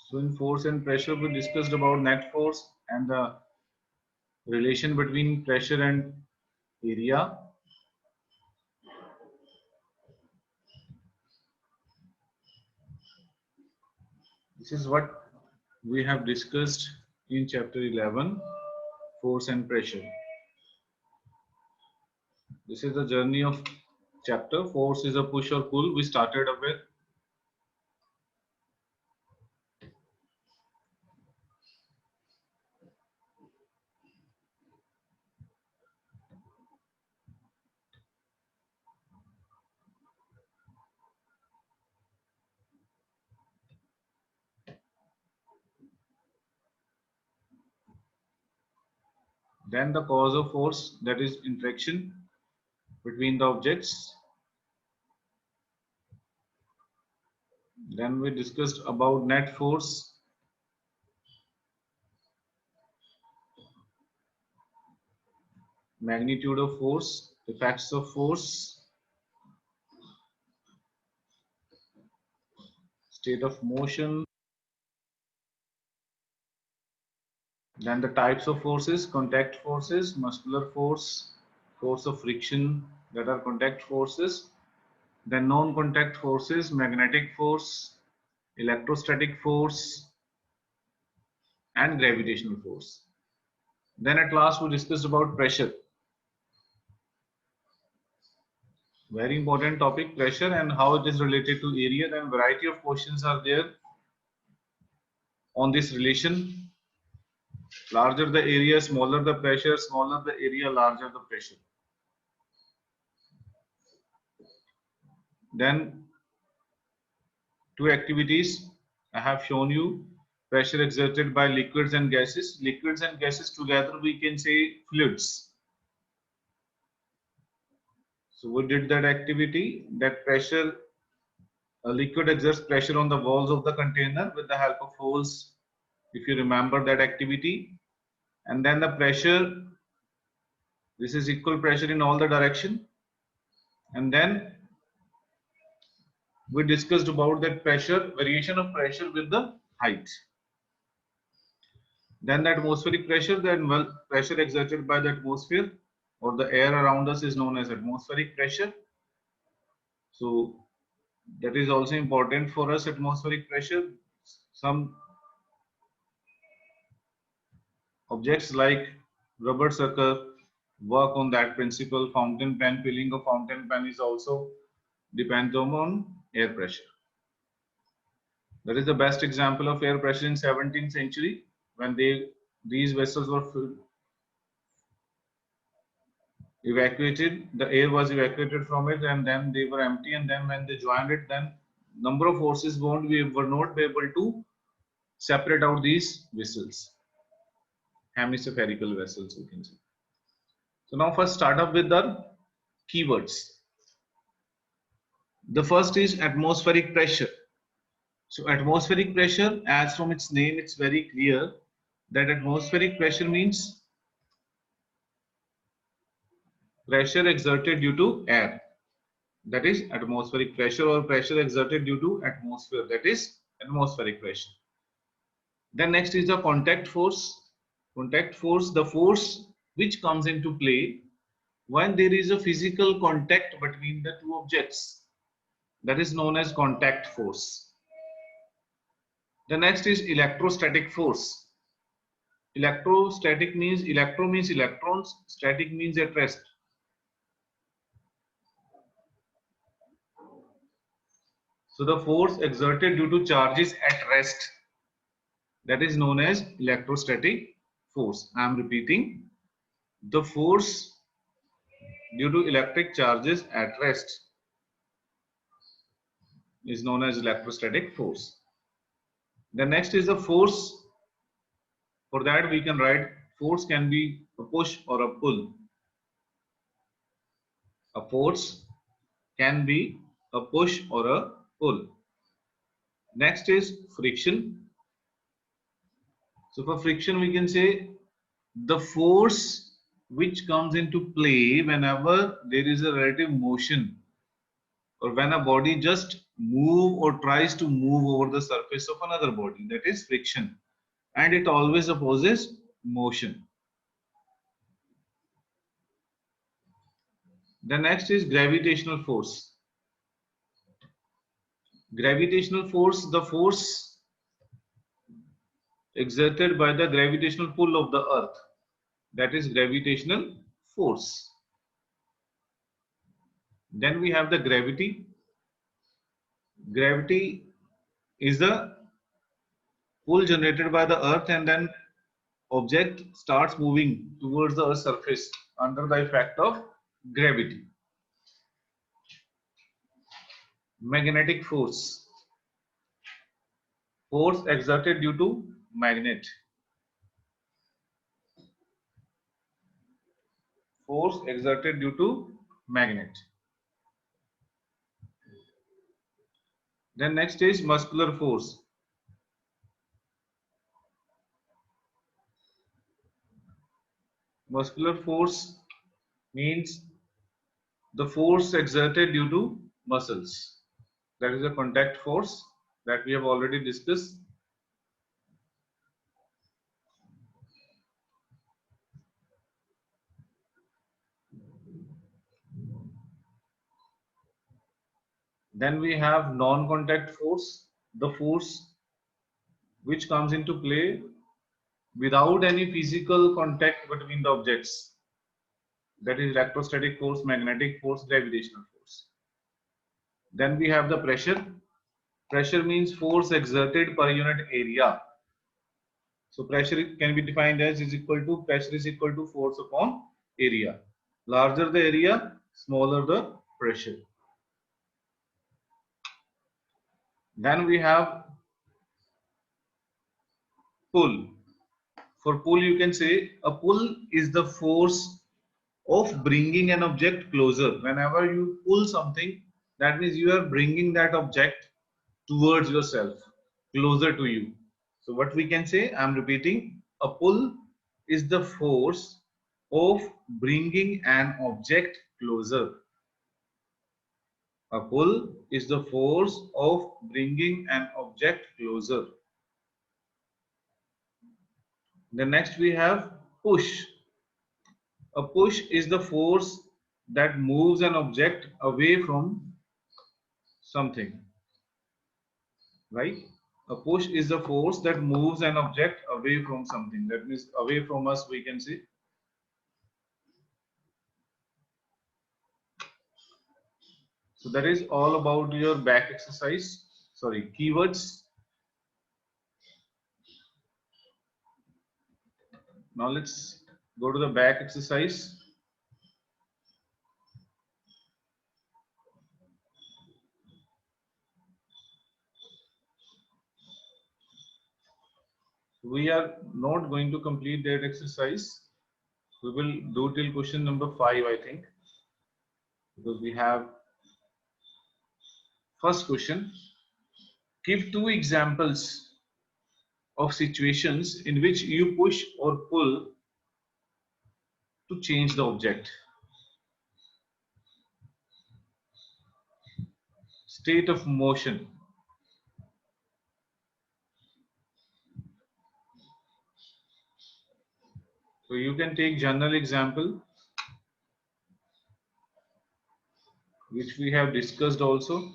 So in force and pressure, we discussed about net force and the relation between pressure and area. This is what we have discussed in chapter 11, force and pressure. This is the journey of chapter. Force is a push or pull. We started up with. Then the cause of force, that is interaction between the objects. Then we discussed about net force. Magnitude of force, effects of force, state of motion. Then the types of forces, contact forces, muscular force, force of friction, that are contact forces. Then non-contact forces, magnetic force, electrostatic force, and gravitational force. Then at last we discussed about pressure. Very important topic, pressure, and how it is related to area. Then variety of questions are there on this relation. Larger the area, smaller the pressure, smaller the area, larger the pressure. Then two activities I have shown you. Pressure exerted by liquids and gases. Liquids and gases together we can say fluids. So we did that activity, that pressure, a liquid exerts pressure on the walls of the container with the help of holes, if you remember that activity. And then the pressure, this is equal pressure in all the direction. And then we discussed about that pressure, variation of pressure with the height. Then the atmospheric pressure, the pressure exerted by the atmosphere or the air around us is known as atmospheric pressure. So that is also important for us, atmospheric pressure. Some objects like rubber sucker work on that principle. Fountain pen, filling of fountain pen is also depends on air pressure. That is the best example of air pressure in 17th century when these vessels were evacuated, the air was evacuated from it and then they were empty, and then when they joined it, then number of forces we were not be able to separate out these vessels, hemispherical vessels, we can say. So now first start up with the keywords. The first is atmospheric pressure. So atmospheric pressure, as from its name, it's very clear that atmospheric pressure means pressure exerted due to air. That is atmospheric pressure, or pressure exerted due to atmosphere. That is atmospheric pressure. Then next is the contact force. Contact force, the force which comes into play when there is a physical contact between the two objects. That is known as contact force. The next is electrostatic force. Electrostatic means, electro means electrons, static means at rest. So the force exerted due to charges at rest, that is known as electrostatic force. I am repeating, the force due to electric charges at rest is known as electrostatic force. The next is the force. For that we can write force can be a push or a pull. A force can be a push or a pull. Next is friction. So for friction we can say the force which comes into play whenever there is a relative motion, or when a body just move or tries to move over the surface of another body, that is friction, and it always opposes motion. The next is gravitational force. Gravitational force, the force exerted by the gravitational pull of the earth, that is gravitational force. Then we have the gravity. Gravity is the pull generated by the earth, and then object starts moving towards the earth's surface under the effect of gravity. Magnetic force, force exerted due to magnet. Force exerted due to magnet. Then next is muscular force. Muscular force means the force exerted due to muscles. That is a contact force that we have already discussed. Then we have non-contact force, the force which comes into play without any physical contact between the objects. That is electrostatic force, magnetic force, gravitational force. Then we have the pressure. Pressure means force exerted per unit area. So pressure can be defined as pressure is equal to force upon area. Larger the area, smaller the pressure. Then we have pull. For pull, you can say a pull is the force of bringing an object closer. Whenever you pull something, that means you are bringing that object towards yourself, closer to you. So what we can say, I'm repeating, a pull is the force of bringing an object closer. A pull is the force of bringing an object closer. Then next we have push. A push is the force that moves an object away from something, right? A push is the force that moves an object away from something. That means away from us, we can say. So that is all about your back exercise. Sorry, keywords. Now let's go to the back exercise. We are not going to complete that exercise. We will do till question number 5, I think, because we have first question. Give 2 examples of situations in which you push or pull to change the object. State of motion. So you can take general example, which we have discussed also,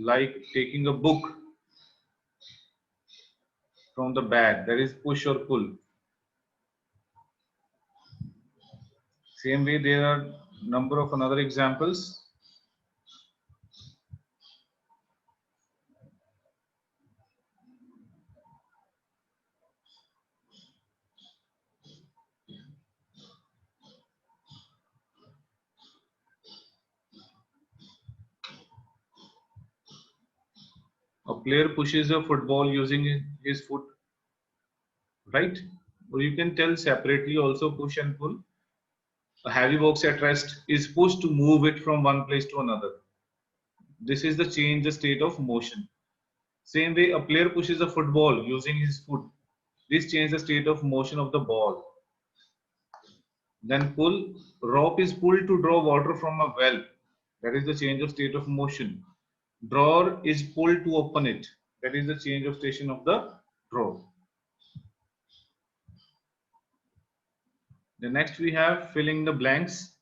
like taking a book from the bag, that is push or pull. Same way, there are number of another examples. A player pushes a football using his foot, right? Or you can tell separately also push and pull. A heavy box at rest is pushed to move it from one place to another. This is the change the state of motion. Same way, a player pushes a football using his foot. This changes the state of motion of the ball. Then pull, rope is pulled to draw water from a well. That is the change of state of motion. Drawer is pulled to open it. That is the change of station of the drawer. The next we have filling the blanks.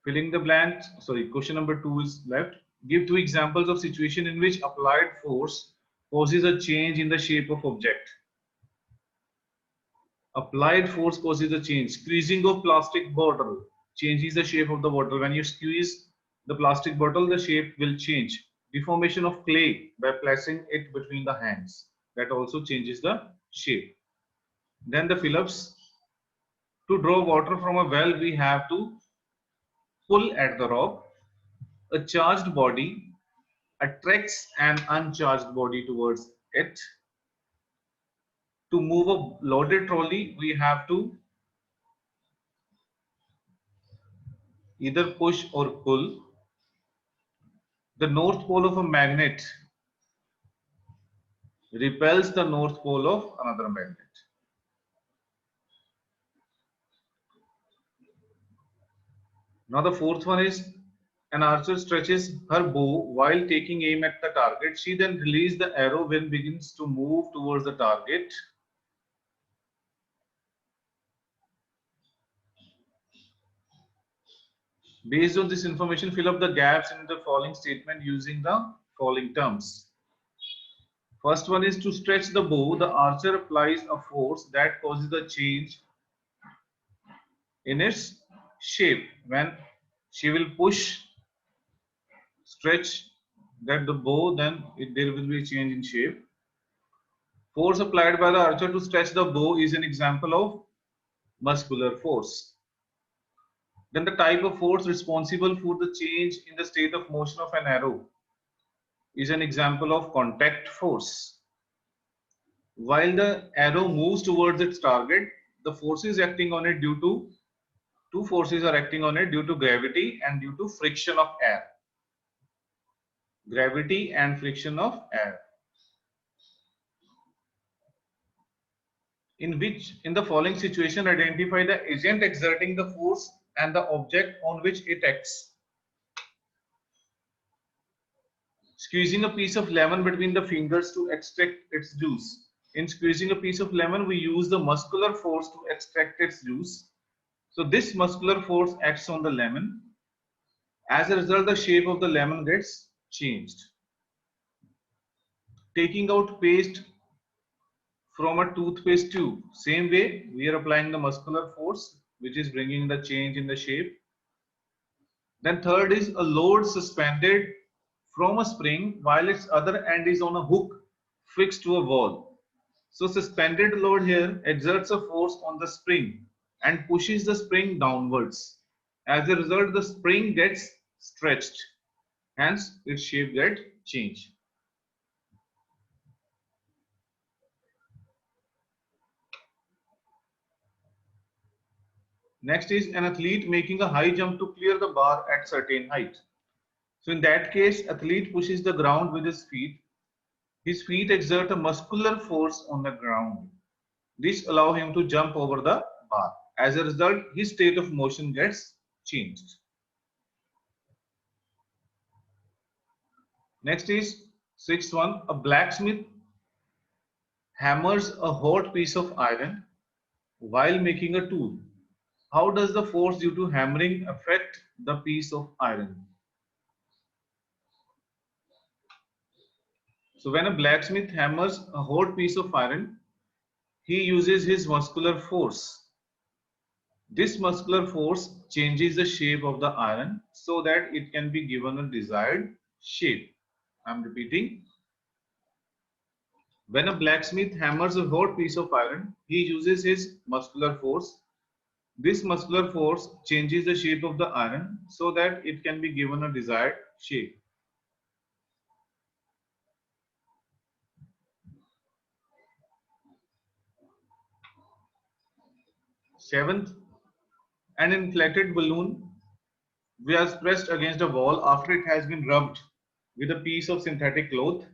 Filling the blanks, sorry, question number 2 is left. Give 2 examples of situation in which applied force causes a change in the shape of object. Applied force causes a change. Squeezing of plastic bottle changes the shape of the bottle. When you squeeze the plastic bottle, the shape will change. Deformation of clay by placing it between the hands. That also changes the shape. Then the fill-ups. To draw water from a well, we have to pull at the rope. A charged body attracts an uncharged body towards it. To move a loaded trolley, we have to either push or pull. The north pole of a magnet repels the north pole of another magnet. Now the fourth one is an archer stretches her bow while taking aim at the target. She then releases the arrow when begins to move towards the target. Based on this information, fill up the gaps in the following statement using the following terms. First one is to stretch the bow. The archer applies a force that causes a change in its shape. When she will push, stretch that the bow, then there will be a change in shape. Force applied by the archer to stretch the bow is an example of muscular force. Then the type of force responsible for the change in the state of motion of an arrow is an example of contact force. While the arrow moves towards its target, the forces acting on it due to two forces are acting on it due to gravity and due to friction of air. Gravity and friction of air. In the following situation, identify the agent exerting the force and the object on which it acts. Squeezing a piece of lemon between the fingers to extract its juice. In squeezing a piece of lemon, we use the muscular force to extract its juice. So this muscular force acts on the lemon. As a result, the shape of the lemon gets changed. Taking out paste from a toothpaste tube. Same way, we are applying the muscular force, which is bringing the change in the shape. Then third is a load suspended from a spring while its other end is on a hook fixed to a wall. So suspended load here exerts a force on the spring and pushes the spring downwards. As a result, the spring gets stretched. Hence, its shape gets changed. Next is an athlete making a high jump to clear the bar at certain height. So in that case, athlete pushes the ground with his feet. His feet exert a muscular force on the ground. This allows him to jump over the bar. As a result, his state of motion gets changed. Next is sixth one. A blacksmith hammers a hot piece of iron while making a tool. How does the force due to hammering affect the piece of iron? So when a blacksmith hammers a hot piece of iron, he uses his muscular force. This muscular force changes the shape of the iron so that it can be given a desired shape. I am repeating. When a blacksmith hammers a hot piece of iron, he uses his muscular force. This muscular force changes the shape of the iron so that it can be given a desired shape. Seventh, an inflated balloon was pressed against a wall after it has been rubbed with a piece of synthetic cloth.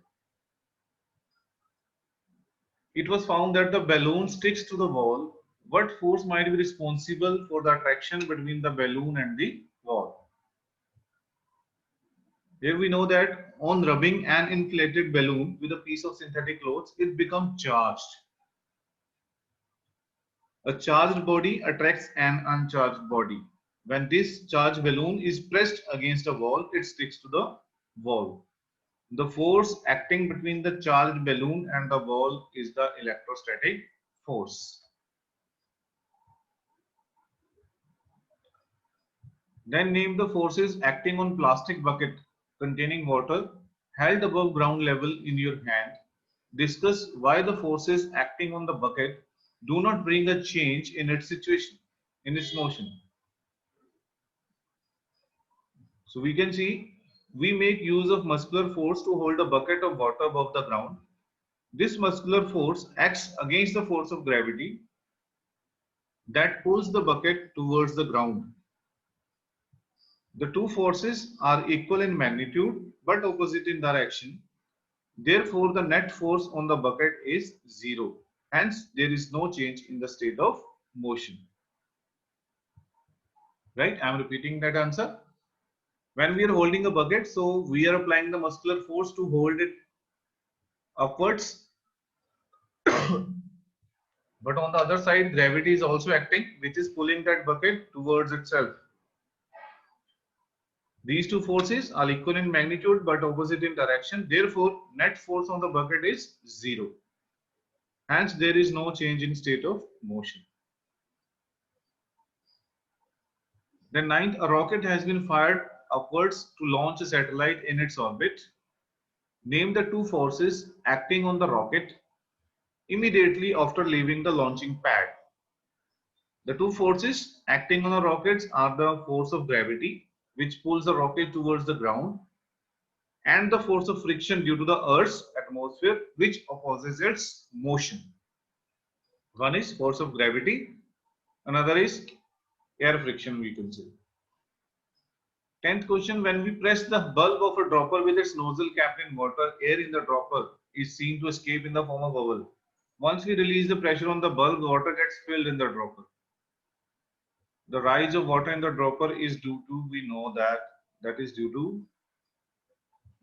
It was found that the balloon sticks to the wall. What force might be responsible for the attraction between the balloon and the wall? Here we know that on rubbing an inflated balloon with a piece of synthetic cloth, it becomes charged. A charged body attracts an uncharged body. When this charged balloon is pressed against a wall, it sticks to the wall. The force acting between the charged balloon and the wall is the electrostatic force. Then name the forces acting on plastic bucket containing water held above ground level in your hand. Discuss why the forces acting on the bucket do not bring a change in its situation, in its motion. So we can see we make use of muscular force to hold a bucket of water above the ground. This muscular force acts against the force of gravity that pulls the bucket towards the ground. The two forces are equal in magnitude but opposite in direction. Therefore, the net force on the bucket is zero. Hence, there is no change in the state of motion. Right? I am repeating that answer. When we are holding a bucket, so we are applying the muscular force to hold it upwards. But on the other side, gravity is also acting, which is pulling that bucket towards itself. These two forces are equal in magnitude but opposite in direction. Therefore, net force on the bucket is zero. Hence, there is no change in state of motion. Then ninth, a rocket has been fired upwards to launch a satellite in its orbit. Name the two forces acting on the rocket immediately after leaving the launching pad. The two forces acting on the rockets are the force of gravity, which pulls the rocket towards the ground, and the force of friction due to the Earth's atmosphere, which opposes its motion. One is force of gravity, another is air friction, we can say. 10th question, when we press the bulb of a dropper with its nozzle capped in water, air in the dropper is seen to escape in the form of bubble. Once we release the pressure on the bulb, water gets filled in the dropper. The rise of water in the dropper is due to, we know that is due to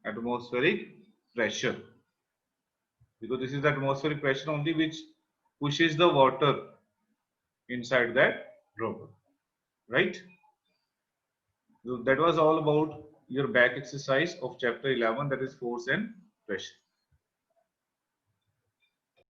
atmospheric pressure. Because this is the atmospheric pressure only which pushes the water inside that dropper. Right? So that was all about your back exercise of chapter 11, that is force and pressure.